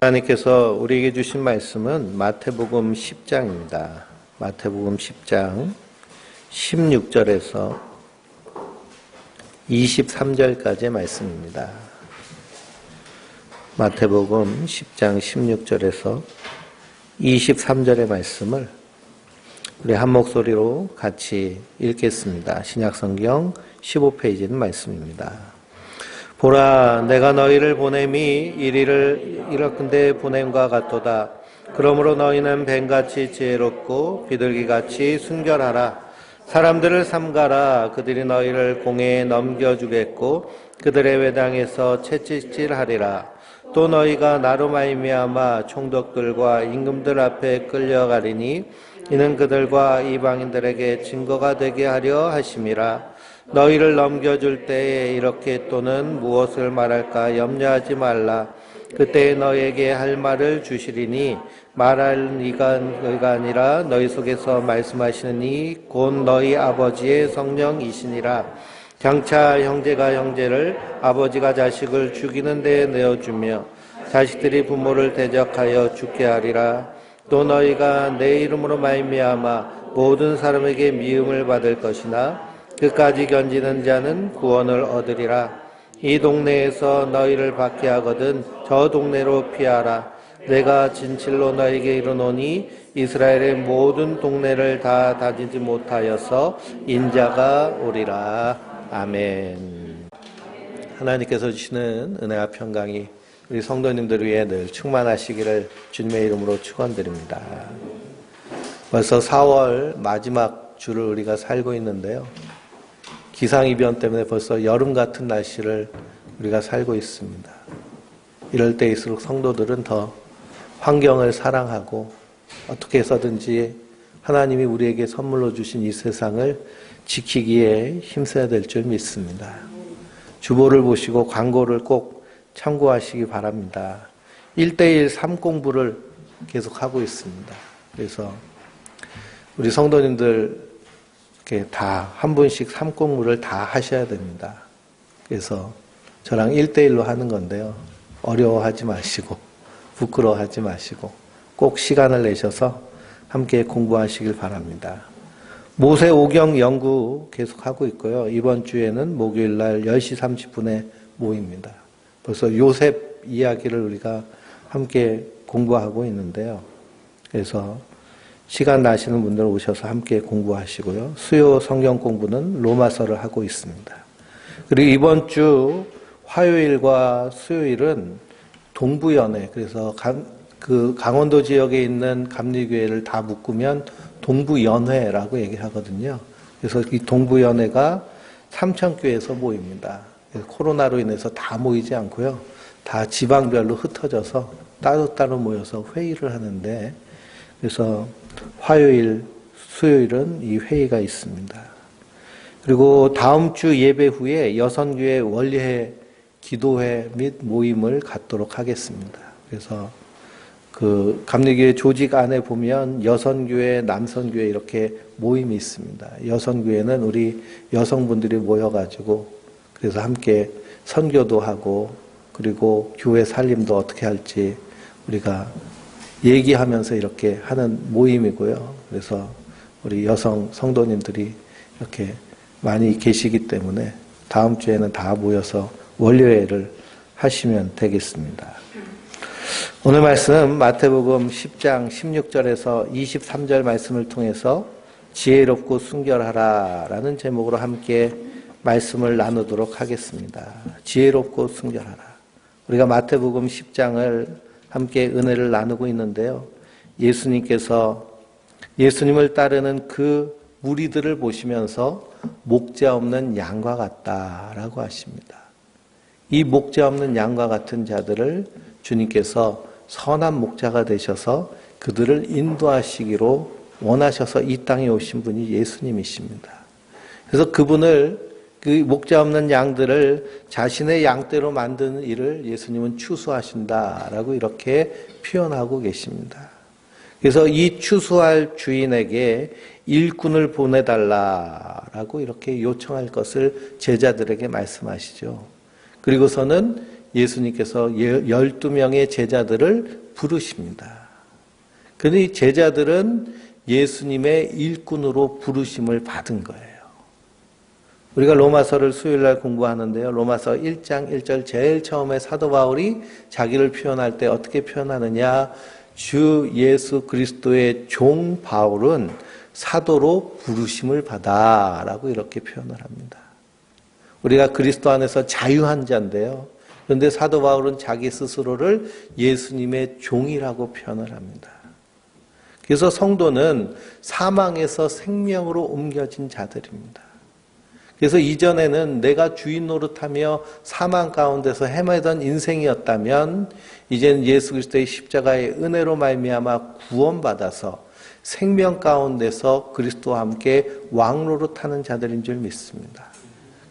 하나님께서 우리에게 주신 말씀은 마태복음 10장입니다. 마태복음 10장 16절에서 23절까지의 말씀입니다. 마태복음 10장 16절에서 23절의 말씀을 우리 한 목소리로 같이 읽겠습니다. 신약성경 15페이지는 말씀입니다. 보라, 내가 너희를 보냄이 이리를 이렇게 보냄과 같도다. 그러므로 너희는 뱀같이 지혜롭고 비둘기같이 순결하라. 사람들을 삼가라. 그들이 너희를 공회에 넘겨주겠고 그들의 회당에서 채찍질하리라. 또 너희가 나로 말미암아 총독들과 임금들 앞에 끌려가리니 이는 그들과 이방인들에게 증거가 되게 하려 하심이라. 너희를 넘겨줄 때에 이렇게 또는 무엇을 말할까 염려하지 말라. 그때 너희에게 할 말을 주시리니 말할 이가 아니라 너희 속에서 말씀하시는 이 곧 너희 아버지의 성령이시니라. 장차 형제가 형제를 아버지가 자식을 죽이는 데에 내어주며 자식들이 부모를 대적하여 죽게 하리라. 또 너희가 내 이름으로 말미암아 모든 사람에게 미움을 받을 것이나 끝까지 견디는 자는 구원을 얻으리라. 이 동네에서 너희를 받게 하거든 저 동네로 피하라. 내가 진실로 너희에게 이르노니 이스라엘의 모든 동네를 다 다니지 못하여서 인자가 오리라. 아멘. 하나님께서 주시는 은혜와 평강이 우리 성도님들 위해 늘 충만하시기를 주님의 이름으로 축원드립니다. 벌써 4월 마지막 주를 우리가 살고 있는데요. 기상이변 때문에 벌써 여름 같은 날씨를 우리가 살고 있습니다. 이럴 때일수록 성도들은 더 환경을 사랑하고 어떻게 해서든지 하나님이 우리에게 선물로 주신 이 세상을 지키기에 힘써야 될 줄 믿습니다. 주보를 보시고 광고를 꼭 참고하시기 바랍니다. 1:1 삶공부를 계속하고 있습니다. 그래서 우리 성도님들 다 한 분씩 삶공부를 다 하셔야 됩니다. 그래서 저랑 1:1로 하는 건데요. 어려워하지 마시고 부끄러워하지 마시고 꼭 시간을 내셔서 함께 공부하시길 바랍니다. 모세 오경 연구 계속하고 있고요. 이번 주에는 목요일 날 10시 30분에 모입니다. 벌써 요셉 이야기를 우리가 함께 공부하고 있는데요. 그래서 시간 나시는 분들 오셔서 함께 공부하시고요. 수요 성경 공부는 로마서를 하고 있습니다. 그리고 이번 주 화요일과 수요일은 동부연회, 그래서 강원도 지역에 있는 감리교회를 다 묶으면 동부연회라고 얘기하거든요. 그래서 이 동부연회가 삼천교회에서 모입니다. 코로나로 인해서 다 모이지 않고요. 다 지방별로 흩어져서 따로따로 모여서 회의를 하는데, 그래서 화요일, 수요일은 이 회의가 있습니다. 그리고 다음 주 예배 후에 여선교회 원리회 기도회 및 모임을 갖도록 하겠습니다. 그래서 그 감리교회 조직 안에 보면 여선교회, 남선교회 이렇게 모임이 있습니다. 여선교회는 우리 여성분들이 모여가지고 그래서 함께 선교도 하고 그리고 교회 살림도 어떻게 할지 우리가 얘기하면서 이렇게 하는 모임이고요. 그래서 우리 여성 성도님들이 이렇게 많이 계시기 때문에 다음 주에는 다 모여서 원료회를 하시면 되겠습니다. 오늘 말씀 마태복음 10장 16절에서 23절 말씀을 통해서 지혜롭고 순결하라 라는 제목으로 함께 말씀을 나누도록 하겠습니다. 지혜롭고 순결하라. 우리가 마태복음 10장을 함께 은혜를 나누고 있는데요. 예수님께서 예수님을 따르는 그 무리들을 보시면서 목자 없는 양과 같다라고 하십니다. 이 목자 없는 양과 같은 자들을 주님께서 선한 목자가 되셔서 그들을 인도하시기로 원하셔서 이 땅에 오신 분이 예수님이십니다. 그래서 그분을 그 목자 없는 양들을 자신의 양떼로 만드는 일을 예수님은 추수하신다라고 이렇게 표현하고 계십니다. 그래서 이 추수할 주인에게 일꾼을 보내달라라고 이렇게 요청할 것을 제자들에게 말씀하시죠. 그리고서는 예수님께서 12명의 제자들을 부르십니다. 그런데 이 제자들은 예수님의 일꾼으로 부르심을 받은 거예요. 우리가 로마서를 수요일날 공부하는데요. 로마서 1장 1절 제일 처음에 사도 바울이 자기를 표현할 때 어떻게 표현하느냐. 주 예수 그리스도의 종 바울은 사도로 부르심을 받아 라고 이렇게 표현을 합니다. 우리가 그리스도 안에서 자유한 자인데요. 그런데 사도 바울은 자기 스스로를 예수님의 종이라고 표현을 합니다. 그래서 성도는 사망에서 생명으로 옮겨진 자들입니다. 그래서 이전에는 내가 주인 노릇하며 사망 가운데서 헤매던 인생이었다면 이제는 예수 그리스도의 십자가의 은혜로 말미암아 구원받아서 생명 가운데서 그리스도와 함께 왕노릇하는 자들인 줄 믿습니다.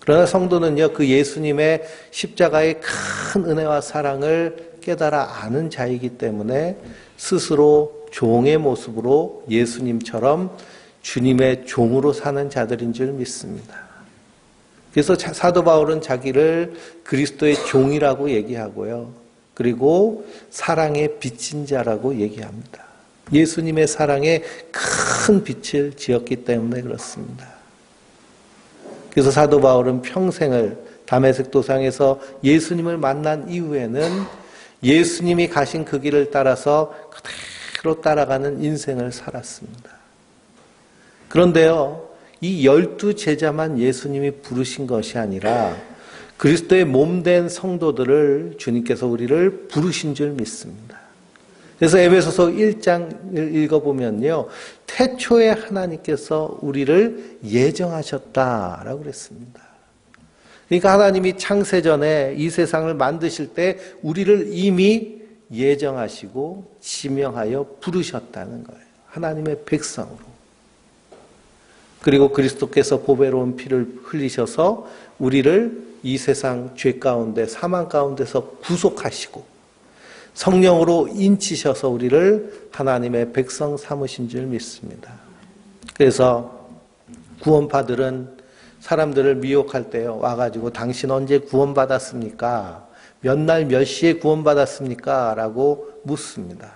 그러나 성도는요, 그 예수님의 십자가의 큰 은혜와 사랑을 깨달아 아는 자이기 때문에 스스로 종의 모습으로 예수님처럼 주님의 종으로 사는 자들인 줄 믿습니다. 그래서 사도 바울은 자기를 그리스도의 종이라고 얘기하고요. 그리고 사랑의 빚진 자라고 얘기합니다. 예수님의 사랑에 큰 빛을 지었기 때문에 그렇습니다. 그래서 사도 바울은 평생을 다메섹 도상에서 예수님을 만난 이후에는 예수님이 가신 그 길을 따라서 그대로 따라가는 인생을 살았습니다. 그런데요, 이 12제자만 예수님이 부르신 것이 아니라 그리스도의 몸된 성도들을 주님께서 우리를 부르신 줄 믿습니다. 그래서 에베소서 1장을 읽어보면요, 태초에 하나님께서 우리를 예정하셨다라고 그랬습니다. 그러니까 하나님이 창세전에 이 세상을 만드실 때 우리를 이미 예정하시고 지명하여 부르셨다는 거예요. 하나님의 백성으로. 그리고 그리스도께서 보배로운 피를 흘리셔서 우리를 이 세상 죄 가운데 사망 가운데서 구속하시고 성령으로 인치셔서 우리를 하나님의 백성 삼으신 줄 믿습니다. 그래서 구원파들은 사람들을 미혹할 때 와가지고 당신 언제 구원받았습니까? 몇 날 몇 시에 구원받았습니까? 라고 묻습니다.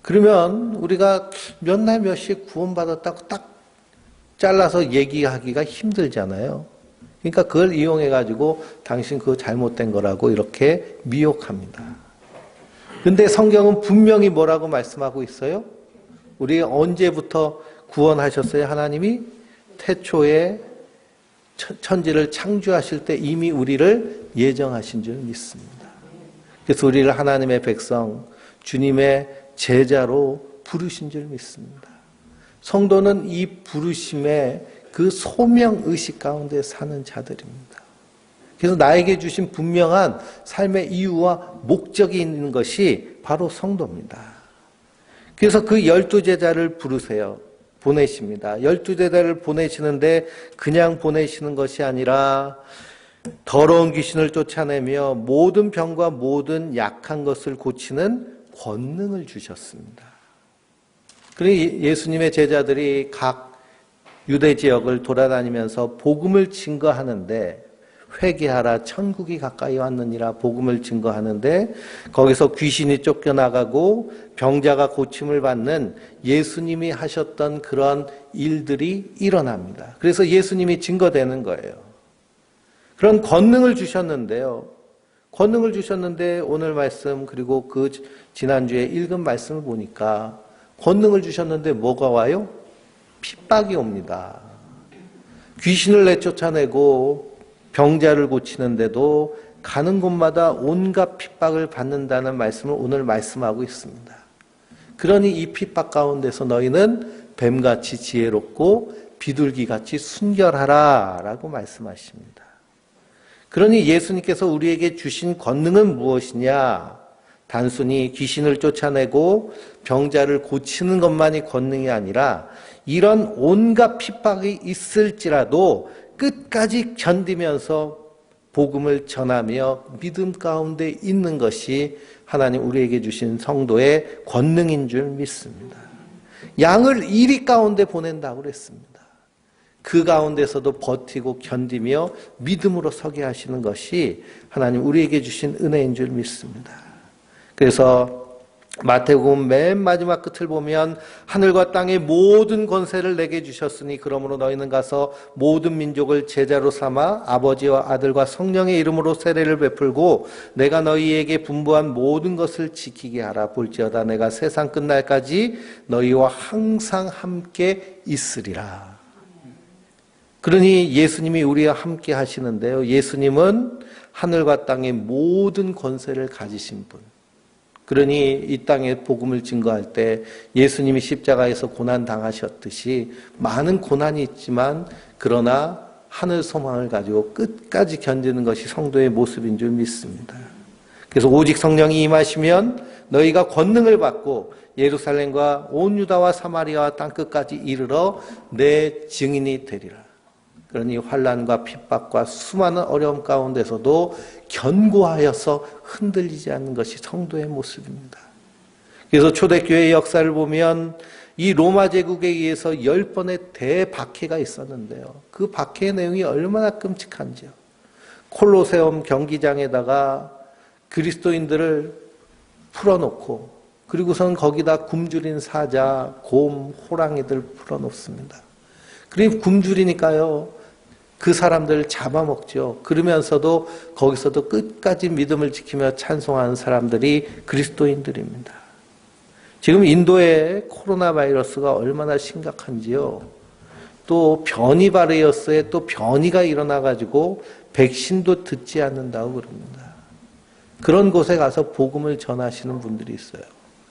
그러면 우리가 몇 날 몇 시에 구원받았다고 딱 잘라서 얘기하기가 힘들잖아요. 그러니까 그걸 이용해가지고 당신 그거 잘못된 거라고 이렇게 미혹합니다. 근데 성경은 분명히 뭐라고 말씀하고 있어요? 우리 언제부터 구원하셨어요? 하나님이 태초에 천지를 창조하실 때 이미 우리를 예정하신 줄 믿습니다. 그래서 우리를 하나님의 백성, 주님의 제자로 부르신 줄 믿습니다. 성도는 이 부르심의 그 소명의식 가운데 사는 자들입니다. 그래서 나에게 주신 분명한 삶의 이유와 목적이 있는 것이 바로 성도입니다. 그래서 그 12제자를 부르세요. 보내십니다. 12제자를 보내시는데 그냥 보내시는 것이 아니라 더러운 귀신을 쫓아내며 모든 병과 모든 약한 것을 고치는 권능을 주셨습니다. 그리고 예수님의 제자들이 각 유대 지역을 돌아다니면서 복음을 증거하는데 회개하라 천국이 가까이 왔느니라 복음을 증거하는데 거기서 귀신이 쫓겨나가고 병자가 고침을 받는 예수님이 하셨던 그런 일들이 일어납니다. 그래서 예수님이 증거되는 거예요. 그런 권능을 주셨는데요. 권능을 주셨는데 오늘 말씀 그리고 그 지난주에 읽은 말씀을 보니까 권능을 주셨는데 뭐가 와요? 핍박이 옵니다. 귀신을 내쫓아내고 병자를 고치는데도 가는 곳마다 온갖 핍박을 받는다는 말씀을 오늘 말씀하고 있습니다. 그러니 이 핍박 가운데서 너희는 뱀같이 지혜롭고 비둘기같이 순결하라 라고 말씀하십니다. 그러니 예수님께서 우리에게 주신 권능은 무엇이냐? 단순히 귀신을 쫓아내고 병자를 고치는 것만이 권능이 아니라 이런 온갖 핍박이 있을지라도 끝까지 견디면서 복음을 전하며 믿음 가운데 있는 것이 하나님 우리에게 주신 성도의 권능인 줄 믿습니다. 양을 이리 가운데 보낸다고 그랬습니다. 그 가운데서도 버티고 견디며 믿음으로 서게 하시는 것이 하나님 우리에게 주신 은혜인 줄 믿습니다. 그래서 마태복음 맨 마지막 끝을 보면 하늘과 땅의 모든 권세를 내게 주셨으니 그러므로 너희는 가서 모든 민족을 제자로 삼아 아버지와 아들과 성령의 이름으로 세례를 베풀고 내가 너희에게 분부한 모든 것을 지키게 하라. 볼지어다 내가 세상 끝날까지 너희와 항상 함께 있으리라. 그러니 예수님이 우리와 함께 하시는데요. 예수님은 하늘과 땅의 모든 권세를 가지신 분. 그러니 이 땅에 복음을 증거할 때 예수님이 십자가에서 고난 당하셨듯이 많은 고난이 있지만 그러나 하늘 소망을 가지고 끝까지 견디는 것이 성도의 모습인 줄 믿습니다. 그래서 오직 성령이 임하시면 너희가 권능을 받고 예루살렘과 온 유다와 사마리아와 땅끝까지 이르러 내 증인이 되리라. 그러니 환난과 핍박과 수많은 어려움 가운데서도 견고하여서 흔들리지 않는 것이 성도의 모습입니다. 그래서 초대교회의 역사를 보면 이 로마 제국에 의해서 10번의 대박해가 있었는데요. 그 박해의 내용이 얼마나 끔찍한지요. 콜로세움 경기장에다가 그리스도인들을 풀어놓고 그리고선 거기다 굶주린 사자, 곰, 호랑이들 풀어놓습니다. 그리고 굶주리니까요. 그 사람들을 잡아먹죠. 그러면서도 거기서도 끝까지 믿음을 지키며 찬송하는 사람들이 그리스도인들입니다. 지금 인도의 코로나 바이러스가 얼마나 심각한지요. 또 변이 바이러스에 또 변이가 일어나가지고 백신도 듣지 않는다고 그럽니다. 그런 곳에 가서 복음을 전하시는 분들이 있어요.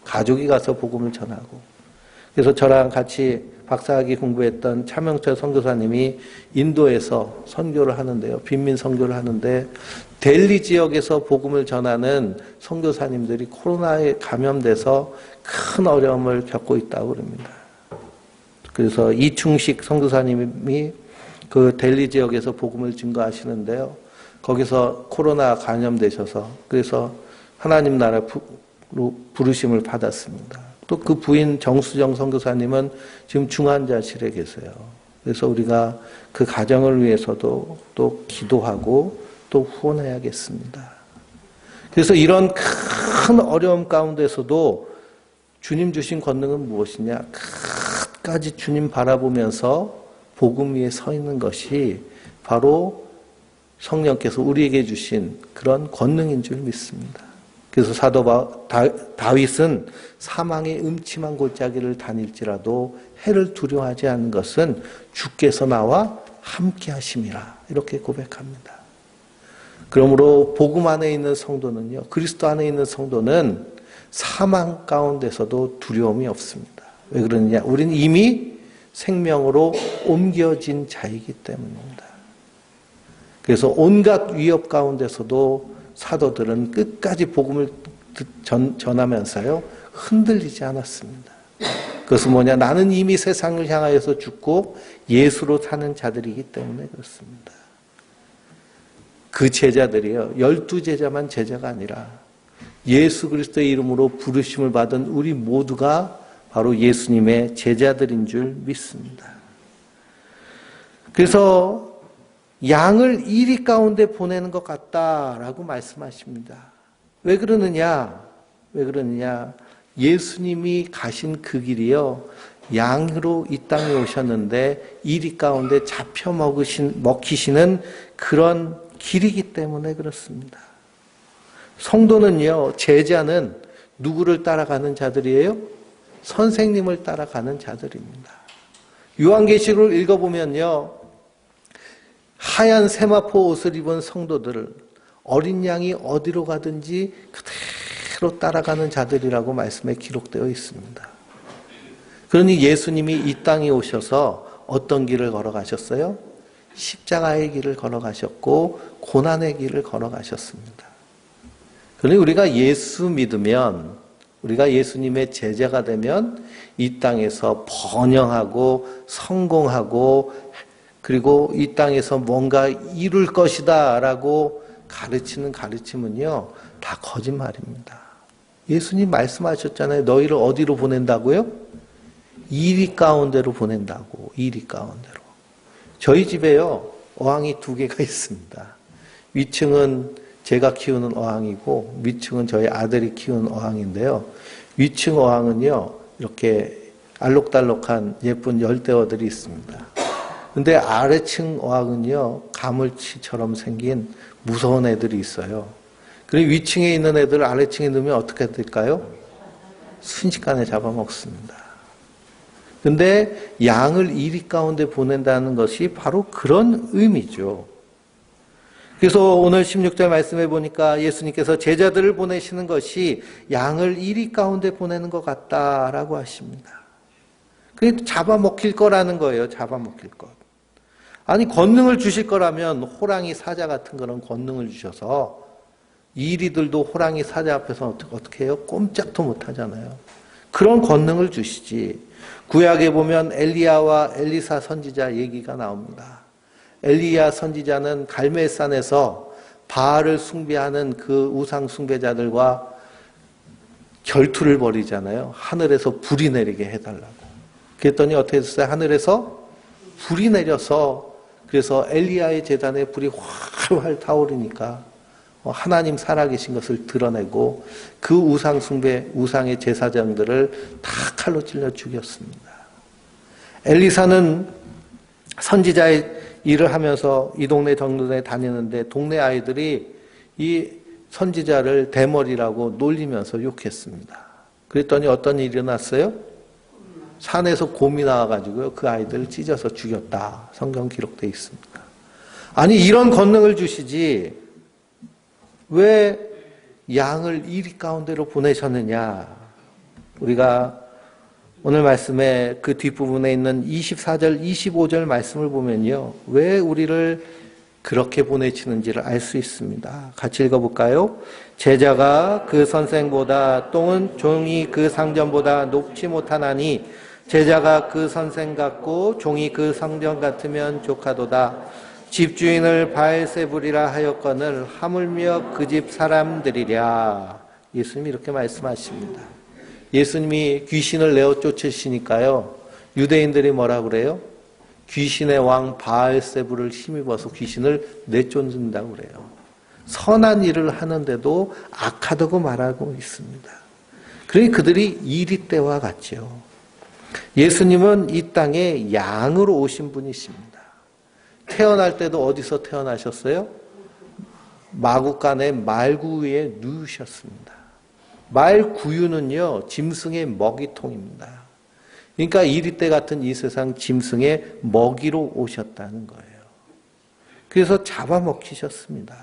가족이 가서 복음을 전하고. 그래서 저랑 같이 박사학위 공부했던 차명철 선교사님이 인도에서 선교를 하는데요. 빈민 선교를 하는데 델리 지역에서 복음을 전하는 선교사님들이 코로나에 감염돼서 큰 어려움을 겪고 있다고 그럽니다. 그래서 이충식 선교사님이 그 델리 지역에서 복음을 증거하시는데요. 거기서 코로나 감염되셔서 그래서 하나님 나라로 부르심을 받았습니다. 또 그 부인 정수정 선교사님은 지금 중환자실에 계세요. 그래서 우리가 그 가정을 위해서도 또 기도하고 또 후원해야겠습니다. 그래서 이런 큰 어려움 가운데서도 주님 주신 권능은 무엇이냐? 끝까지 주님 바라보면서 복음 위에 서 있는 것이 바로 성령께서 우리에게 주신 그런 권능인 줄 믿습니다. 그래서 사도 다윗은 사망의 음침한 골짜기를 다닐지라도 해를 두려워하지 않는 것은 주께서 나와 함께 하심이라 이렇게 고백합니다. 그러므로 복음 안에 있는 성도는요, 그리스도 안에 있는 성도는 사망 가운데서도 두려움이 없습니다. 왜 그러느냐? 우리는 이미 생명으로 옮겨진 자이기 때문입니다. 그래서 온갖 위협 가운데서도 사도들은 끝까지 복음을 전하면서요 흔들리지 않았습니다. 그것은 뭐냐? 나는 이미 세상을 향하여서 죽고 예수로 사는 자들이기 때문에 그렇습니다. 그 제자들이요 12제자만 제자가 아니라 예수 그리스도의 이름으로 부르심을 받은 우리 모두가 바로 예수님의 제자들인 줄 믿습니다. 그래서 양을 이리 가운데 보내는 것 같다라고 말씀하십니다. 왜 그러느냐? 예수님이 가신 그 길이요. 양으로 이 땅에 오셨는데 이리 가운데 잡혀 먹히시는 그런 길이기 때문에 그렇습니다. 성도는요, 제자는 누구를 따라가는 자들이에요? 선생님을 따라가는 자들입니다. 요한계시록을 읽어보면요, 하얀 세마포 옷을 입은 성도들을 어린 양이 어디로 가든지 그대로 따라가는 자들이라고 말씀에 기록되어 있습니다. 그러니 예수님이 이 땅에 오셔서 어떤 길을 걸어가셨어요? 십자가의 길을 걸어가셨고 고난의 길을 걸어가셨습니다. 그러니 우리가 예수 믿으면, 우리가 예수님의 제자가 되면 이 땅에서 번영하고 성공하고 그리고 이 땅에서 뭔가 이룰 것이다 라고 가르치는 가르침은요 다 거짓말입니다. 예수님 말씀하셨잖아요. 너희를 어디로 보낸다고요? 이리 가운데로 보낸다고. 이리 가운데로. 저희 집에요, 어항이 2개가 있습니다. 위층은 제가 키우는 어항이고 위층은 저희 아들이 키우는 어항인데요. 위층 어항은요, 이렇게 알록달록한 예쁜 열대어들이 있습니다. 근데 아래층 어항은요, 가물치처럼 생긴 무서운 애들이 있어요. 그리고 위층에 있는 애들 아래층에 넣으면 어떻게 될까요? 순식간에 잡아먹습니다. 근데 양을 이리 가운데 보낸다는 것이 바로 그런 의미죠. 그래서 오늘 16절 말씀해 보니까 예수님께서 제자들을 보내시는 것이 양을 이리 가운데 보내는 것 같다라고 하십니다. 그게 잡아먹힐 거라는 거예요. 잡아먹힐 것. 아니, 권능을 주실 거라면 호랑이 사자 같은 그런 권능을 주셔서 이리들도 호랑이 사자 앞에서 어떻게 해요? 꼼짝도 못 하잖아요. 그런 권능을 주시지. 구약에 보면 엘리야와 엘리사 선지자 얘기가 나옵니다. 엘리야 선지자는 갈멜산에서 바알을 숭배하는 그 우상 숭배자들과 결투를 벌이잖아요. 하늘에서 불이 내리게 해달라고. 그랬더니 어떻게 됐어요? 하늘에서 불이 내려서, 그래서 엘리야의 제단에 불이 활활 타오르니까 하나님 살아계신 것을 드러내고 그 우상 숭배, 우상의 제사장들을 다 칼로 찔러 죽였습니다. 엘리사는 선지자의 일을 하면서 이 동네 정동네 다니는데 동네 아이들이 이 선지자를 대머리라고 놀리면서 욕했습니다. 그랬더니 어떤 일이 일어났어요? 산에서 곰이 나와가지고요, 그 아이들을 찢어서 죽였다. 성경 기록되어 있습니다. 아니, 이런 권능을 주시지 왜 양을 이리 가운데로 보내셨느냐. 우리가 오늘 말씀의 그 뒷부분에 있는 24절, 25절 말씀을 보면요, 왜 우리를 그렇게 보내시는지를 알 수 있습니다. 같이 읽어볼까요? 제자가 그 선생보다 똥은 종이 그 상전보다 높지 못하나니 제자가 그 선생 같고 종이 그 상전 같으면 족하도다. 집주인을 바알세불이라 하였거늘 하물며 그 집 사람들이랴. 예수님이 이렇게 말씀하십니다. 예수님이 귀신을 내어 쫓으시니까요, 유대인들이 뭐라 그래요? 귀신의 왕 바알세불을 힘입어서 귀신을 내쫓는다고 그래요. 선한 일을 하는데도 악하다고 말하고 있습니다. 그러니 그들이 이리때와 같죠. 예수님은 이 땅에 양으로 오신 분이십니다. 태어날 때도 어디서 태어나셨어요? 마구간의 말구 위에 누우셨습니다. 말구유는요, 짐승의 먹이통입니다. 그러니까 이리때 같은 이 세상 짐승의 먹이로 오셨다는 거예요. 그래서 잡아먹히셨습니다.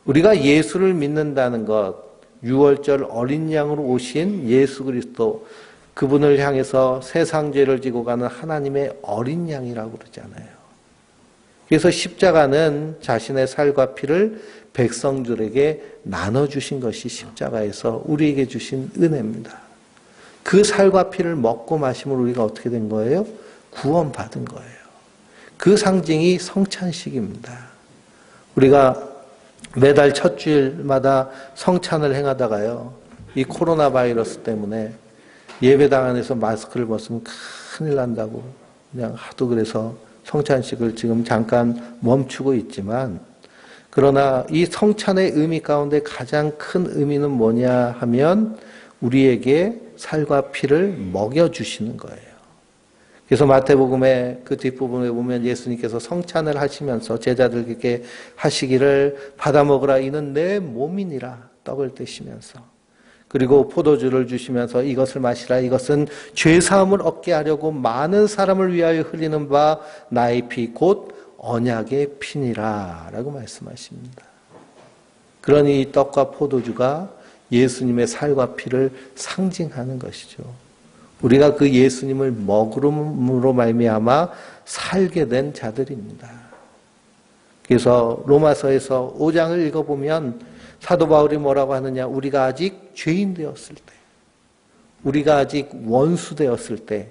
우리가 예수를 믿는다는 것, 6월절 어린 양으로 오신 예수 그리스도, 그분을 향해서 세상 죄를 지고 가는 하나님의 어린 양이라고 그러잖아요. 그래서 십자가는 자신의 살과 피를 백성들에게 나눠주신 것이 십자가에서 우리에게 주신 은혜입니다. 그 살과 피를 먹고 마심으로 우리가 어떻게 된 거예요? 구원받은 거예요. 그 상징이 성찬식입니다. 우리가 매달 첫 주일마다 성찬을 행하다가요, 이 코로나 바이러스 때문에 예배당 안에서 마스크를 벗으면 큰일 난다고 그냥 하도 그래서 성찬식을 지금 잠깐 멈추고 있지만, 그러나 이 성찬의 의미 가운데 가장 큰 의미는 뭐냐 하면 우리에게 살과 피를 먹여주시는 거예요. 그래서 마태복음의 그 뒷부분에 보면 예수님께서 성찬을 하시면서 제자들에게 하시기를 받아 먹으라 이는 내 몸이니라 떡을 떼시면서, 그리고 포도주를 주시면서 이것을 마시라 이것은 죄사함을 얻게 하려고 많은 사람을 위하여 흘리는 바 나의 피 곧 언약의 피니라 라고 말씀하십니다. 그러니 이 떡과 포도주가 예수님의 살과 피를 상징하는 것이죠. 우리가 그 예수님을 먹음으로 말미암아 살게 된 자들입니다. 그래서 로마서에서 5장을 읽어보면 사도 바울이 뭐라고 하느냐, 우리가 아직 죄인 되었을 때, 우리가 아직 원수 되었을 때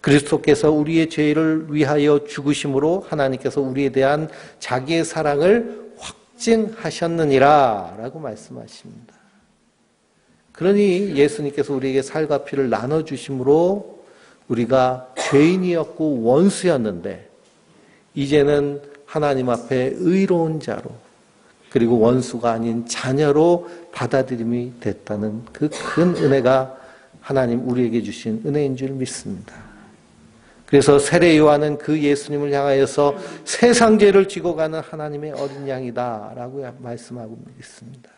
그리스도께서 우리의 죄를 위하여 죽으심으로 하나님께서 우리에 대한 자기의 사랑을 확증하셨느니라 라고 말씀하십니다. 그러니 예수님께서 우리에게 살과 피를 나눠주심으로 우리가 죄인이었고 원수였는데 이제는 하나님 앞에 의로운 자로 그리고 원수가 아닌 자녀로 받아들임이 됐다는 그 큰 은혜가 하나님 우리에게 주신 은혜인 줄 믿습니다. 그래서 세례 요한은 그 예수님을 향하여서 세상 죄를 지고 가는 하나님의 어린 양이다라고 말씀하고 있습니다.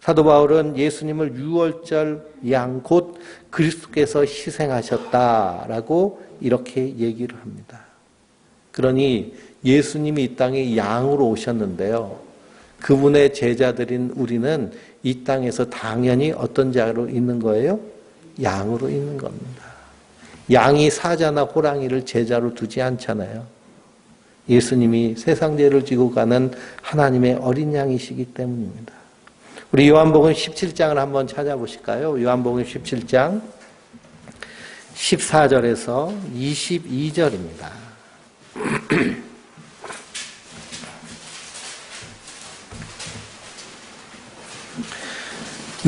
사도 바울은 예수님을 유월절 양 곧 그리스도께서 희생하셨다라고 이렇게 얘기를 합니다. 그러니 예수님이 이 땅에 양으로 오셨는데요. 그분의 제자들인 우리는 이 땅에서 당연히 어떤 자로 있는 거예요? 양으로 있는 겁니다. 양이 사자나 호랑이를 제자로 두지 않잖아요. 예수님이 세상 죄를 지고 가는 하나님의 어린 양이시기 때문입니다. 우리 요한복음 17장을 한번 찾아보실까요? 요한복음 17장 14절에서 22절입니다.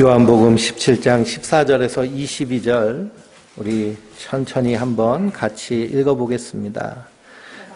요한복음 17장 14절에서 22절 우리 천천히 한번 같이 읽어보겠습니다.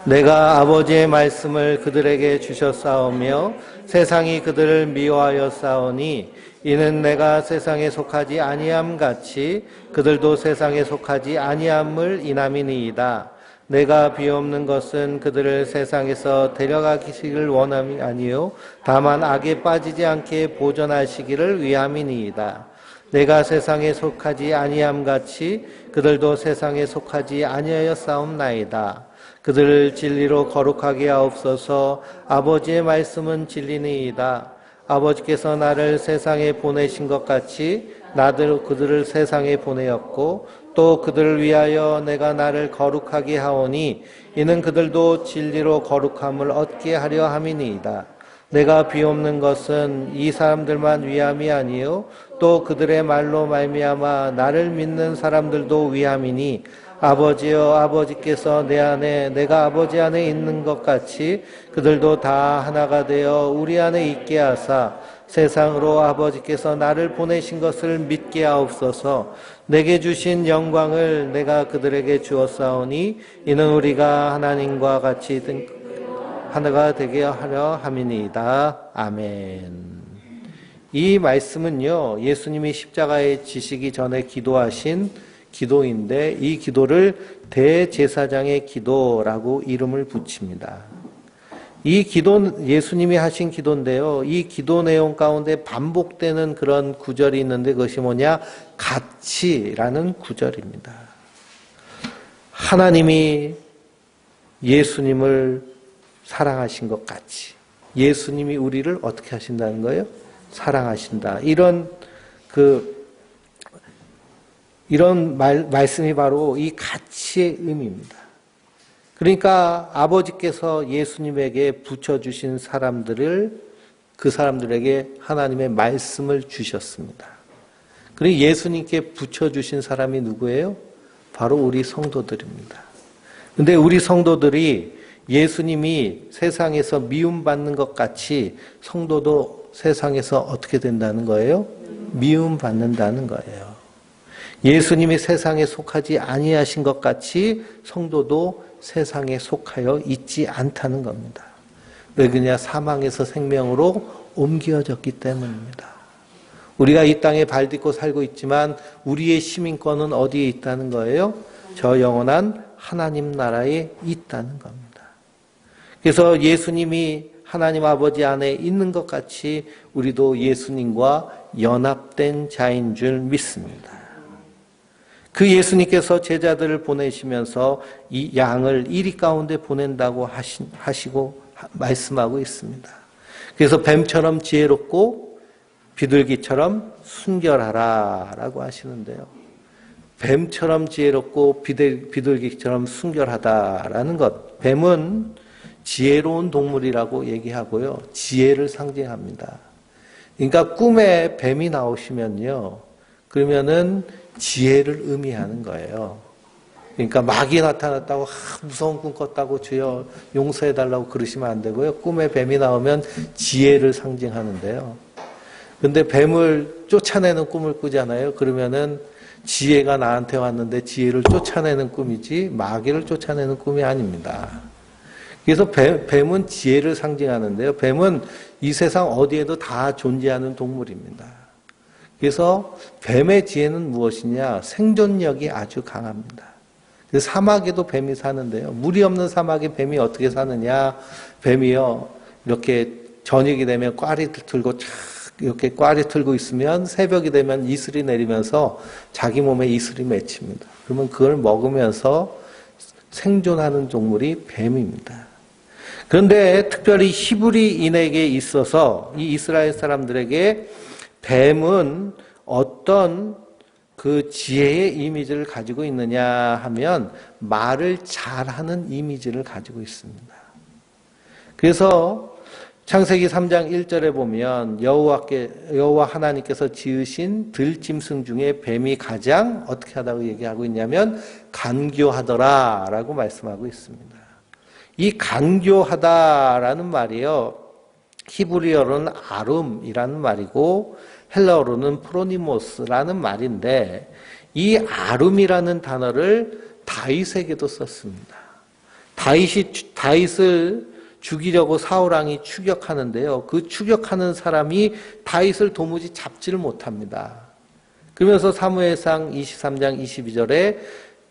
내가 아버지의 말씀을 그들에게 주셨사오며 세상이 그들을 미워하여 싸우니 이는 내가 세상에 속하지 아니함 같이 그들도 세상에 속하지 아니함을 인함이니이다. 내가 비옵는 것은 그들을 세상에서 데려가시기를 원함이 아니요 다만 악에 빠지지 않게 보존하시기를 위함이니이다. 내가 세상에 속하지 아니함 같이 그들도 세상에 속하지 아니하여 싸움나이다. 그들을 진리로 거룩하게 하옵소서. 아버지의 말씀은 진리니이다. 아버지께서 나를 세상에 보내신 것 같이 나도 그들을 세상에 보내었고 또 그들을 위하여 내가 나를 거룩하게 하오니 이는 그들도 진리로 거룩함을 얻게 하려 함이니이다. 내가 비옵는 것은 이 사람들만 위함이 아니요 또 그들의 말로 말미암아 나를 믿는 사람들도 위함이니 아버지여 아버지께서 내 안에 내가 아버지 안에 있는 것 같이 그들도 다 하나가 되어 우리 안에 있게 하사 세상으로 아버지께서 나를 보내신 것을 믿게 하옵소서. 내게 주신 영광을 내가 그들에게 주었사오니 이는 우리가 하나님과 같이 하나가 되게 하려 함이니이다. 아멘. 이 말씀은요, 예수님이 십자가에 지시기 전에 기도하신 기도인데 이 기도를 대제사장의 기도라고 이름을 붙입니다. 이 기도는 예수님이 하신 기도인데요. 이 기도 내용 가운데 반복되는 그런 구절이 있는데 그것이 뭐냐? 같이라는 구절입니다. 하나님이 예수님을 사랑하신 것 같이 예수님이 우리를 어떻게 하신다는 거예요? 사랑하신다. 이런 말씀이 바로 이 가치의 의미입니다. 그러니까 아버지께서 예수님에게 붙여주신 그 사람들에게 하나님의 말씀을 주셨습니다. 그리고 예수님께 붙여주신 사람이 누구예요? 바로 우리 성도들입니다. 근데 우리 성도들이 예수님이 세상에서 미움받는 것 같이 성도도 세상에서 어떻게 된다는 거예요? 미움받는다는 거예요. 예수님이 세상에 속하지 아니하신 것 같이 성도도 세상에 속하여 있지 않다는 겁니다. 왜 그러냐? 사망에서 생명으로 옮겨졌기 때문입니다. 우리가 이 땅에 발 딛고 살고 있지만 우리의 시민권은 어디에 있다는 거예요? 저 영원한 하나님 나라에 있다는 겁니다. 그래서 예수님이 하나님 아버지 안에 있는 것 같이 우리도 예수님과 연합된 자인 줄 믿습니다. 그 예수님께서 제자들을 보내시면서 이 양을 이리 가운데 보낸다고 하시고 말씀하고 있습니다. 그래서 뱀처럼 지혜롭고 비둘기처럼 순결하라 라고 하시는데요. 뱀처럼 지혜롭고 비둘기처럼 순결하다라는 것. 뱀은 지혜로운 동물이라고 얘기하고요. 지혜를 상징합니다. 그러니까 꿈에 뱀이 나오시면요. 그러면은 지혜를 의미하는 거예요. 그러니까 마귀 나타났다고 무서운 꿈 꿨다고 주여 용서해달라고 그러시면 안 되고요. 꿈에 뱀이 나오면 지혜를 상징하는데요. 근데 뱀을 쫓아내는 꿈을 꾸잖아요. 그러면은 지혜가 나한테 왔는데 지혜를 쫓아내는 꿈이지 마귀를 쫓아내는 꿈이 아닙니다. 그래서 뱀은 지혜를 상징하는데요. 뱀은 이 세상 어디에도 다 존재하는 동물입니다. 그래서 뱀의 지혜는 무엇이냐? 생존력이 아주 강합니다. 그래서 사막에도 뱀이 사는데요. 물이 없는 사막에 뱀이 어떻게 사느냐? 뱀이요, 이렇게 저녁이 되면 꽈리 들고 착 이렇게 꽈리 틀고 있으면 새벽이 되면 이슬이 내리면서 자기 몸에 이슬이 맺힙니다. 그러면 그걸 먹으면서 생존하는 동물이 뱀입니다. 그런데 특별히 히브리인에게 있어서 이 이스라엘 사람들에게 뱀은 어떤 그 지혜의 이미지를 가지고 있느냐 하면 말을 잘하는 이미지를 가지고 있습니다. 그래서 창세기 3장 1절에 보면 여호와 하나님께서 지으신 들짐승 중에 뱀이 가장 어떻게 하다고 얘기하고 있냐면 간교하더라라고 말씀하고 있습니다. 이 간교하다라는 말이요, 히브리어로는 아룸이라는 말이고 헬라어로는 프로니모스라는 말인데, 이 아룸이라는 단어를 다윗에게도 썼습니다. 다윗을 죽이려고 사울왕이 추격하는데요. 그 추격하는 사람이 다윗을 도무지 잡지를 못합니다. 그러면서 사무엘상 23장 22절에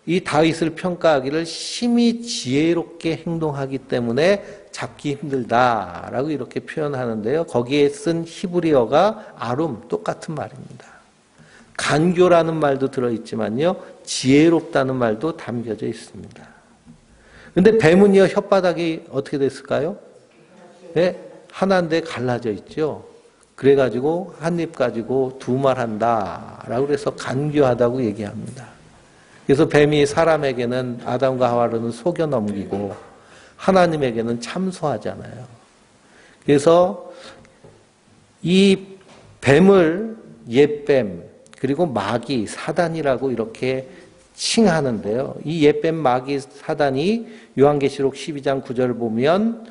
이 다윗을 평가하기를 심히 지혜롭게 행동하기 때문에 잡기 힘들다라고 이렇게 표현하는데요. 거기에 쓴 히브리어가 아룸, 똑같은 말입니다. 간교라는 말도 들어있지만요, 지혜롭다는 말도 담겨져 있습니다. 근데 뱀은요, 혓바닥이 어떻게 됐을까요? 네, 하나인데 갈라져 있죠. 그래가지고 한 입 가지고 두 말 한다라고 그래서 간교하다고 얘기합니다. 그래서 뱀이 사람에게는, 아담과 하와를 속여 넘기고 하나님에게는 참소하잖아요. 그래서 이 뱀을 옛뱀, 그리고 마귀, 사단이라고 이렇게 칭하는데요. 이 옛뱀, 마귀, 사단이 요한계시록 12장 9절을 보면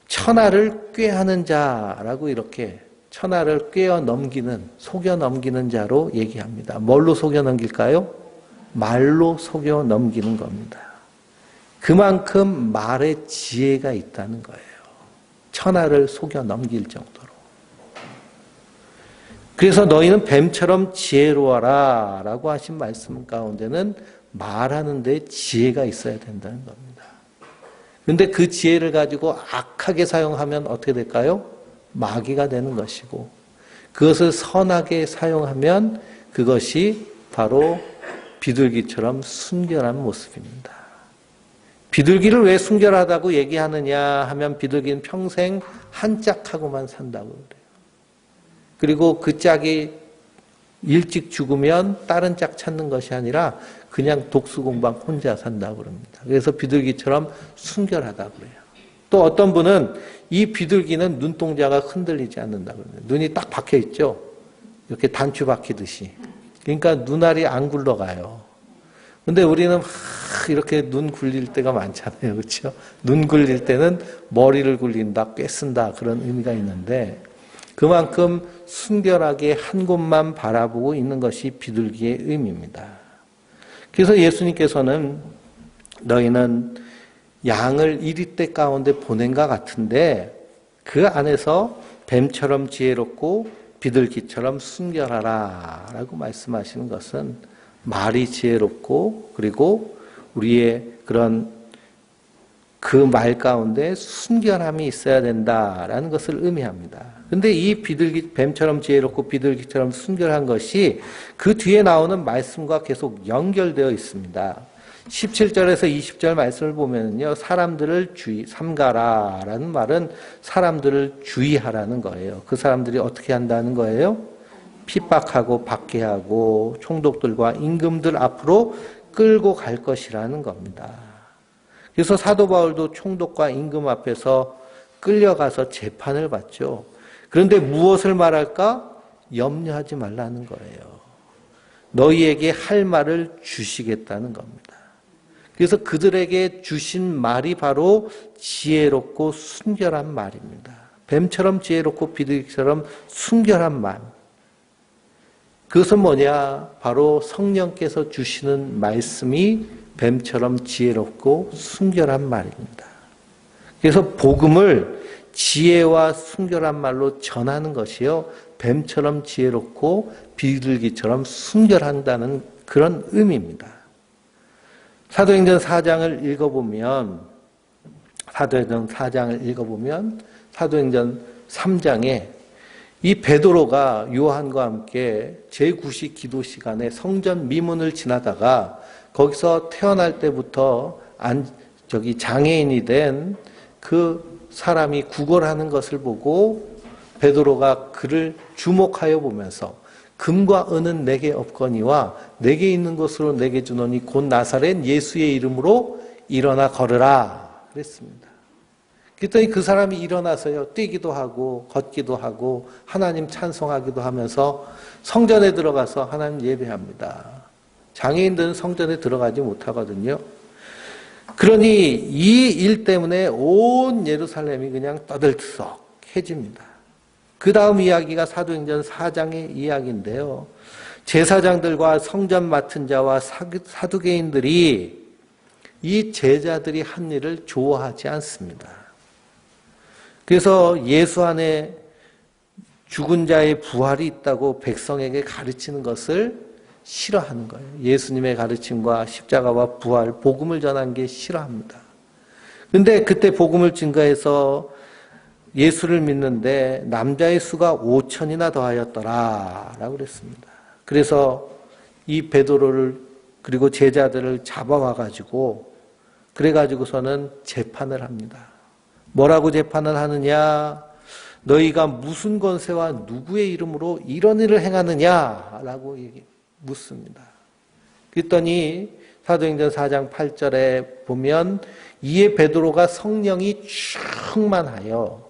천하를 꾀하는 자라고 이렇게, 천하를 꿰어 넘기는, 속여 넘기는 자로 얘기합니다. 뭘로 속여 넘길까요? 말로 속여 넘기는 겁니다. 그만큼 말에 지혜가 있다는 거예요. 천하를 속여 넘길 정도로. 그래서 너희는 뱀처럼 지혜로워라 라고 하신 말씀 가운데는 말하는 데 지혜가 있어야 된다는 겁니다. 그런데 그 지혜를 가지고 악하게 사용하면 어떻게 될까요? 마귀가 되는 것이고, 그것을 선하게 사용하면 그것이 바로 비둘기처럼 순결한 모습입니다. 비둘기를 왜 순결하다고 얘기하느냐 하면 비둘기는 평생 한 짝하고만 산다고 그래요. 그리고 그 짝이 일찍 죽으면 다른 짝 찾는 것이 아니라 그냥 독수공방 혼자 산다고 그럽니다. 그래서 비둘기처럼 순결하다고 그래요. 또 어떤 분은 이 비둘기는 눈동자가 흔들리지 않는다고 그래요. 눈이 딱 박혀 있죠. 이렇게 단추 박히듯이. 그러니까 눈알이 안 굴러가요. 근데 우리는 이렇게 눈 굴릴 때가 많잖아요. 그렇죠? 눈 굴릴 때는 머리를 굴린다, 꿰쓴다 그런 의미가 있는데, 그만큼 순결하게 한 곳만 바라보고 있는 것이 비둘기의 의미입니다. 그래서 예수님께서는 너희는 양을 이리떼 가운데 보낸 것 같은데 그 안에서 뱀처럼 지혜롭고 비둘기처럼 순결하라 라고 말씀하시는 것은 말이 지혜롭고, 그리고 우리의 그런 그 말 가운데 순결함이 있어야 된다라는 것을 의미합니다. 그런데 이 뱀처럼 지혜롭고 비둘기처럼 순결한 것이 그 뒤에 나오는 말씀과 계속 연결되어 있습니다. 17절에서 20절 말씀을 보면요, 사람들을 삼가라라는 말은 사람들을 주의하라는 거예요. 그 사람들이 어떻게 한다는 거예요? 핍박하고 박해하고 총독들과 임금들 앞으로 끌고 갈 것이라는 겁니다. 그래서 사도 바울도 총독과 임금 앞에서 끌려가서 재판을 받죠. 그런데 무엇을 말할까? 염려하지 말라는 거예요. 너희에게 할 말을 주시겠다는 겁니다. 그래서 그들에게 주신 말이 바로 지혜롭고 순결한 말입니다. 뱀처럼 지혜롭고 비둘기처럼 순결한 말. 그것은 뭐냐? 바로 성령께서 주시는 말씀이 뱀처럼 지혜롭고 순결한 말입니다. 그래서 복음을 지혜와 순결한 말로 전하는 것이요, 뱀처럼 지혜롭고 비둘기처럼 순결한다는 그런 의미입니다. 사도행전 4장을 읽어보면 사도행전 3장에 이 베드로가 요한과 함께 제9시 기도 시간에 성전 미문을 지나다가 거기서 태어날 때부터 장애인이 된 그 사람이 구걸하는 것을 보고 베드로가 그를 주목하여 보면서 금과 은은 내게 없거니와 내게 있는 것으로 내게 주노니 곧 나사렛 예수의 이름으로 일어나 걸으라 그랬습니다. 그랬더니 그 사람이 일어나서요, 뛰기도 하고 걷기도 하고 하나님 찬송하기도 하면서 성전에 들어가서 하나님 예배합니다. 장애인들은 성전에 들어가지 못하거든요. 그러니 이 일 때문에 온 예루살렘이 그냥 떠들썩해집니다. 그 다음 이야기가 사도행전 4장의 이야기인데요. 제사장들과 성전 맡은 자와 사두개인들이 이 제자들이 한 일을 좋아하지 않습니다. 그래서 예수 안에 죽은 자의 부활이 있다고 백성에게 가르치는 것을 싫어하는 거예요. 예수님의 가르침과 십자가와 부활, 복음을 전한 게 싫어합니다. 그런데 그때 복음을 증거해서 예수를 믿는데 남자의 수가 5천이나 더하였더라라고 그랬습니다. 그래서 이 베드로를 그리고 제자들을 잡아와 가지고 그래가지고서는 재판을 합니다. 뭐라고 재판을 하느냐? 너희가 무슨 권세와 누구의 이름으로 이런 일을 행하느냐라고 묻습니다. 그랬더니 사도행전 4장 8절에 보면 이에 베드로가 성령이 충만하여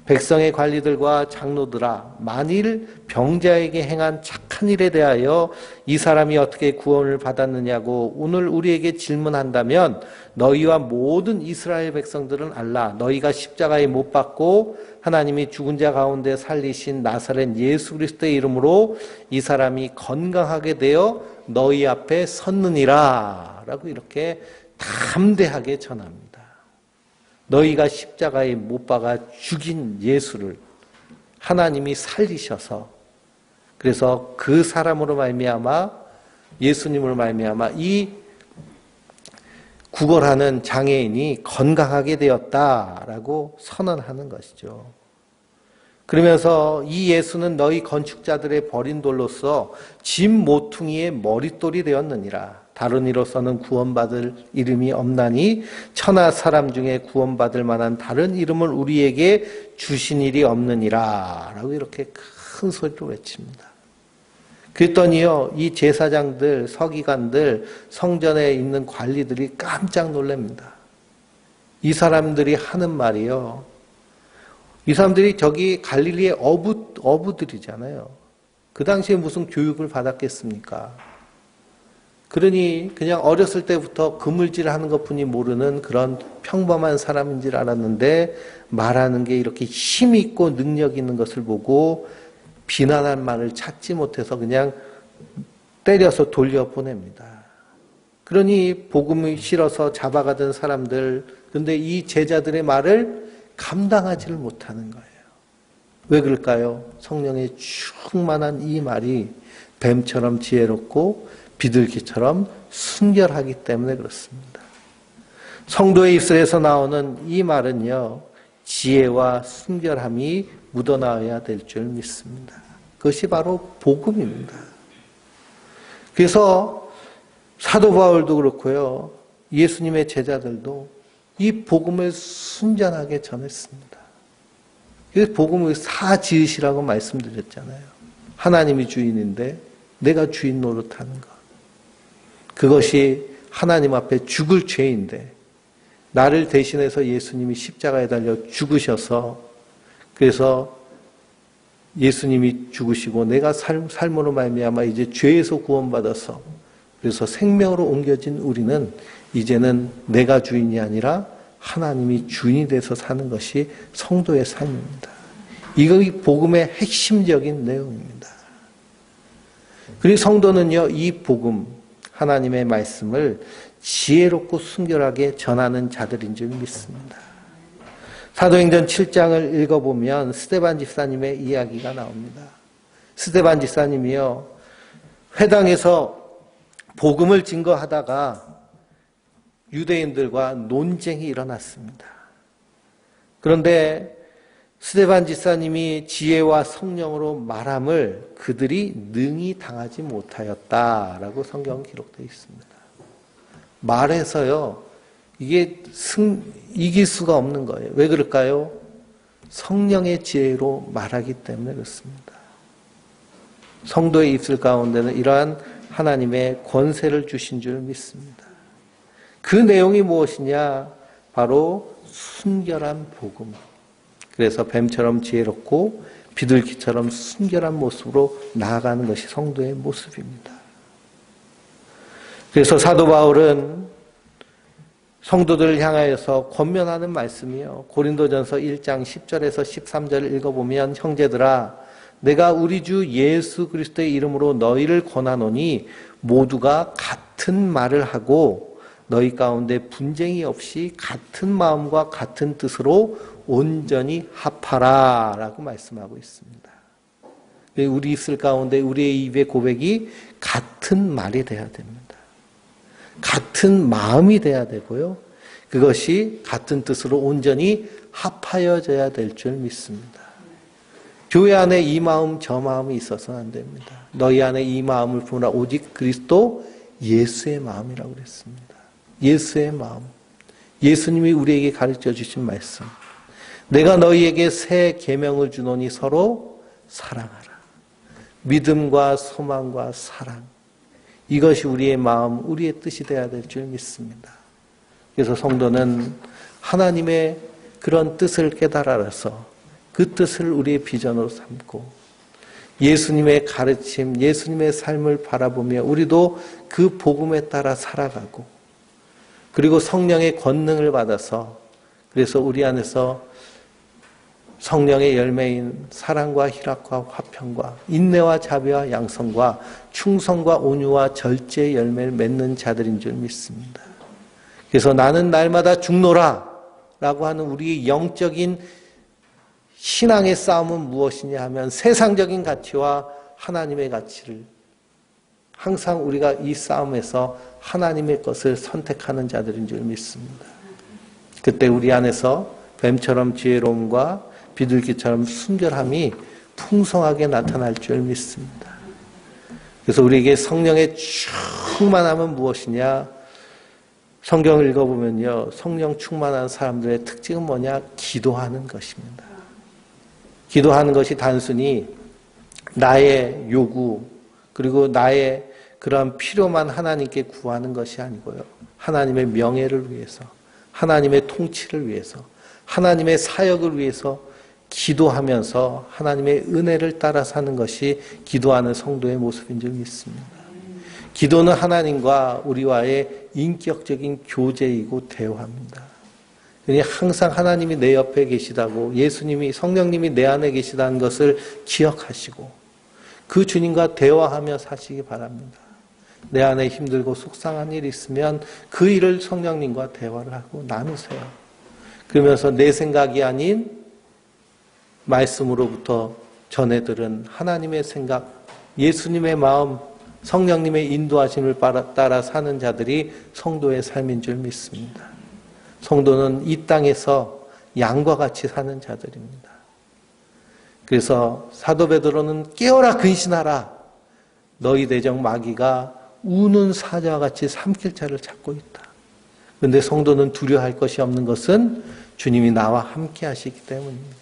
백성의 관리들과 장로들아, 만일 병자에게 행한 착한 일에 대하여 이 사람이 어떻게 구원을 받았느냐고 오늘 우리에게 질문한다면 너희와 모든 이스라엘 백성들은 알라. 너희가 십자가에 못 박고 하나님이 죽은 자 가운데 살리신 나사렛 예수 그리스도의 이름으로 이 사람이 건강하게 되어 너희 앞에 섰느니라 라고 이렇게 담대하게 전합니다. 너희가 십자가에 못 박아 죽인 예수를 하나님이 살리셔서 그래서 그 사람으로 말미암아 예수님으로 말미암아 이 구걸하는 장애인이 건강하게 되었다라고 선언하는 것이죠. 그러면서 이 예수는 너희 건축자들의 버린 돌로서 집 모퉁이의 머릿돌이 되었느니라. 다른 이로서는 구원받을 이름이 없나니 천하 사람 중에 구원받을 만한 다른 이름을 우리에게 주신 일이 없느니라 라고 이렇게 큰 소리로 외칩니다. 그랬더니요, 이 제사장들, 서기관들, 성전에 있는 관리들이 깜짝 놀랍니다. 이 사람들이 하는 말이요, 이 사람들이 저기 갈릴리의 어부들이잖아요. 그 당시에 무슨 교육을 받았겠습니까? 그러니 그냥 어렸을 때부터 그물질하는 것뿐이 모르는 그런 평범한 사람인 줄 알았는데 말하는 게 이렇게 힘 있고 능력 있는 것을 보고 비난할 말을 찾지 못해서 그냥 때려서 돌려보냅니다. 그러니 복음이 싫어서 잡아가던 사람들, 그런데 이 제자들의 말을 감당하지를 못하는 거예요. 왜 그럴까요? 성령의 충만한 이 말이 뱀처럼 지혜롭고 비둘기처럼 순결하기 때문에 그렇습니다. 성도의 입술에서 나오는 이 말은요, 지혜와 순결함이 묻어나와야 될 줄 믿습니다. 그것이 바로 복음입니다. 그래서 사도 바울도 그렇고요, 예수님의 제자들도 이 복음을 순전하게 전했습니다. 그래서 복음을 사지으시라고 말씀드렸잖아요. 하나님이 주인인데 내가 주인 노릇하는 것. 그것이 하나님 앞에 죽을 죄인데 나를 대신해서 예수님이 십자가에 달려 죽으셔서 그래서 예수님이 죽으시고 내가 삶으로 말미암아 이제 죄에서 구원받아서 그래서 생명으로 옮겨진 우리는 이제는 내가 주인이 아니라 하나님이 주인이 돼서 사는 것이 성도의 삶입니다. 이것이 복음의 핵심적인 내용입니다. 그리고 성도는요, 이 복음, 하나님의 말씀을 지혜롭고 순결하게 전하는 자들인 줄 믿습니다. 사도행전 7장을 읽어보면 스데반 집사님의 이야기가 나옵니다. 스데반 집사님이요, 회당에서 복음을 증거하다가 유대인들과 논쟁이 일어났습니다. 그런데 스데반 집사님이 지혜와 성령으로 말함을 그들이 능히 당하지 못하였다라고 성경 기록되어 있습니다. 말해서요, 이게 이길 수가 없는 거예요. 왜 그럴까요? 성령의 지혜로 말하기 때문에 그렇습니다. 성도의 입술 가운데는 이러한 하나님의 권세를 주신 줄 믿습니다. 그 내용이 무엇이냐? 바로 순결한 복음. 그래서 뱀처럼 지혜롭고 비둘기처럼 순결한 모습으로 나아가는 것이 성도의 모습입니다. 그래서 사도 바울은 성도들을 향하여서 권면하는 말씀이요, 고린도전서 1장 10절에서 13절을 읽어보면, 형제들아, 내가 우리 주 예수 그리스도의 이름으로 너희를 권하노니 모두가 같은 말을 하고 너희 가운데 분쟁이 없이 같은 마음과 같은 뜻으로 온전히 합하라 라고 말씀하고 있습니다. 우리 입술 가운데 우리의 입의 고백이 같은 말이 돼야 됩니다. 같은 마음이 돼야 되고요, 그것이 같은 뜻으로 온전히 합하여져야 될 줄 믿습니다. 교회 안에 이 마음 저 마음이 있어서는 안 됩니다. 너희 안에 이 마음을 품으라 오직 그리스도 예수의 마음이라고 그랬습니다. 예수의 마음, 예수님이 우리에게 가르쳐 주신 말씀. 내가 너희에게 새 계명을 주노니 서로 사랑하라. 믿음과 소망과 사랑, 이것이 우리의 마음, 우리의 뜻이 되어야 될 줄 믿습니다. 그래서 성도는 하나님의 그런 뜻을 깨달아서 그 뜻을 우리의 비전으로 삼고 예수님의 가르침, 예수님의 삶을 바라보며 우리도 그 복음에 따라 살아가고, 그리고 성령의 권능을 받아서, 그래서 우리 안에서 성령의 열매인 사랑과 희락과 화평과 인내와 자비와 양성과 충성과 온유와 절제의 열매를 맺는 자들인 줄 믿습니다. 그래서 나는 날마다 죽노라 라고 하는 우리의 영적인 신앙의 싸움은 무엇이냐 하면 세상적인 가치와 하나님의 가치를, 항상 우리가 이 싸움에서 하나님의 것을 선택하는 자들인 줄 믿습니다. 그때 우리 안에서 뱀처럼 지혜로움과 비둘기처럼 순결함이 풍성하게 나타날 줄 믿습니다. 그래서 우리에게 성령의 충만함은 무엇이냐? 성경을 읽어보면요, 성령 충만한 사람들의 특징은 뭐냐? 기도하는 것입니다. 기도하는 것이 단순히 나의 요구, 그리고 나의 그런 필요만 하나님께 구하는 것이 아니고요, 하나님의 명예를 위해서, 하나님의 통치를 위해서, 하나님의 사역을 위해서 기도하면서 하나님의 은혜를 따라 사는 것이 기도하는 성도의 모습인 줄 믿습니다. 기도는 하나님과 우리와의 인격적인 교제이고 대화입니다. 그러니 항상 하나님이 내 옆에 계시다고, 예수님이, 성령님이 내 안에 계시다는 것을 기억하시고 그 주님과 대화하며 사시기 바랍니다. 내 안에 힘들고 속상한 일이 있으면 그 일을 성령님과 대화를 하고 나누세요. 그러면서 내 생각이 아닌 말씀으로부터 전해 들은 하나님의 생각, 예수님의 마음, 성령님의 인도하심을 따라 사는 자들이 성도의 삶인 줄 믿습니다. 성도는 이 땅에서 양과 같이 사는 자들입니다. 그래서 사도 베드로는 깨어라 근신하라, 너희 대적 마귀가 우는 사자와 같이 삼킬 자를 찾고 있다. 그런데 성도는 두려워할 것이 없는 것은 주님이 나와 함께 하시기 때문입니다.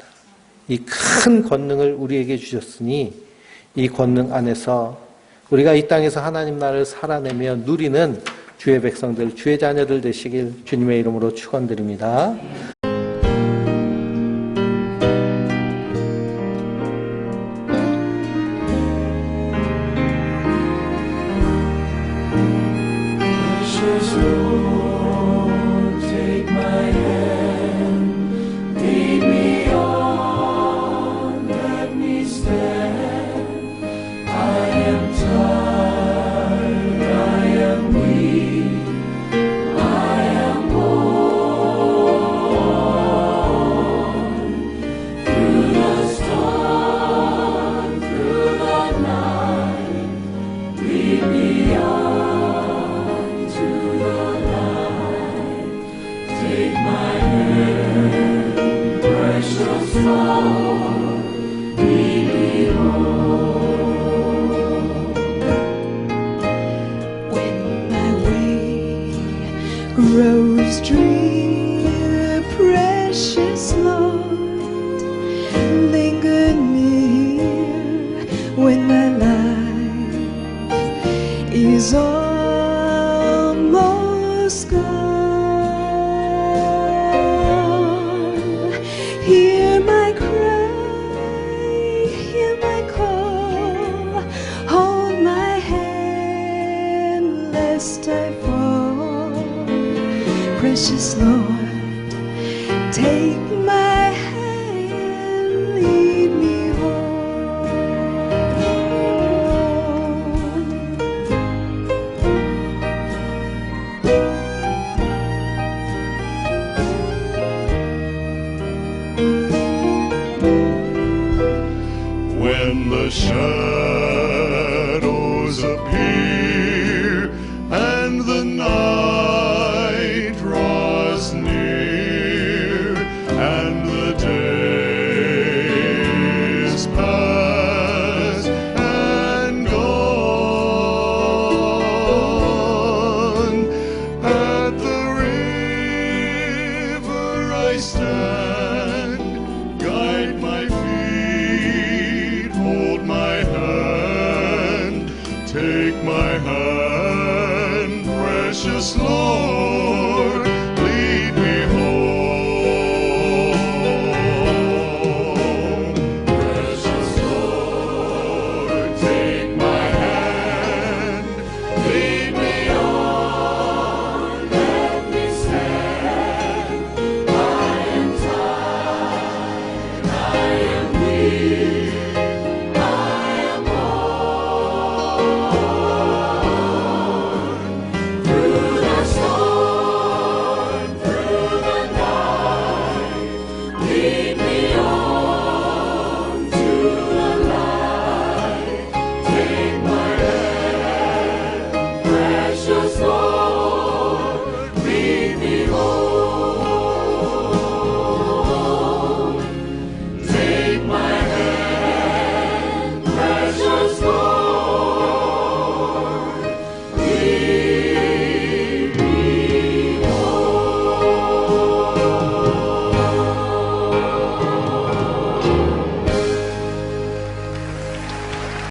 이 큰 권능을 우리에게 주셨으니 이 권능 안에서 우리가 이 땅에서 하나님 나라를 살아내며 누리는 주의 백성들, 주의 자녀들 되시길 주님의 이름으로 축원드립니다. Rose tree, precious Lord, linger near when my life is almost gone. Hear my cry, hear my call, hold my hand lest I fall. Precious Lord, take my hand, lead me When the shadows appear and the night draws near and the days pass and gone, at the river I stand, guide my feet, hold my hand, take my hand, precious Lord.